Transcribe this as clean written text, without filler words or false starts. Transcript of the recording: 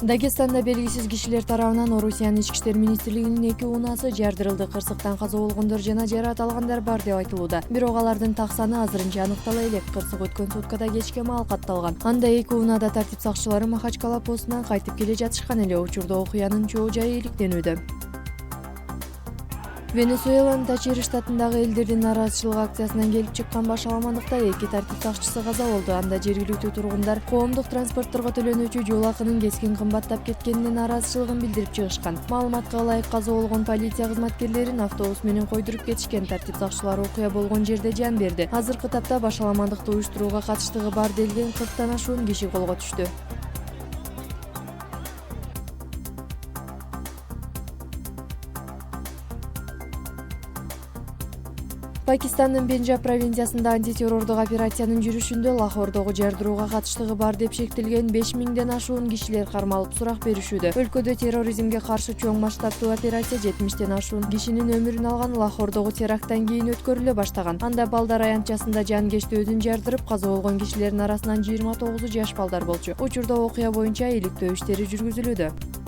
Дагестанда белгисиз кишилер тарабынан Орусиянын ички иштер министрлигинин 2 унаасы жардырылды. Кырсыктан каза болгондор жана жаракат алгандар бар деп айтылууда. Бирок алардын так саны азырынча аныктала элек. Кырсык өткөн суткада кечке маал катталган. Анда 2 унаада тартип сакчылары Махачкала постунан кайтып келе жатышкан эле. Учурда окуянын чоо жайы иликтенүүдө. Венесуэланын Тачири штатындагы элдердин нааразычылык акциясынан келип чыккан баш аламандыкта 2 тартип сакчысы каза болду. Анда жергиликтүү тургундар коомдук транспортторго төлөнүүчү жол акынын кескин кымбаттап кеткенине нааразычылыгын билдирип чыгышкан. Маалыматка ылайык каза болгон полиция кызматкерлерин автобус менен койдуруп кетишкен. Тартип сакчылары окуя болгон жерде жан берди. Азыркы тапта баш аламандыкты уюштурууга катыштыгы бар делген 40тан ашуун киши колго түштү. Пакистандын Пенджаб провинциясында антитеррордук операциянын жүрүшүндө Лахордогу жардырууга катыштыгы бар деп шектелген 5000ден ашуун кишилер кармалып сурак беришүүдө. Өлкөдө терроризмге каршы чоң масштабтуу операция 70тен ашуун кишинин өмүрүн алган Лахордогу теракттан кийин өткөрүлө баштаган. Анда балдар аянтчасында жанкечтөөдүн жардырып каза болгон кишилердин арасынан 29 жаш балдар болчу. Учурда окуя боюнча иликтөө иштери жүргүзүлүүдө.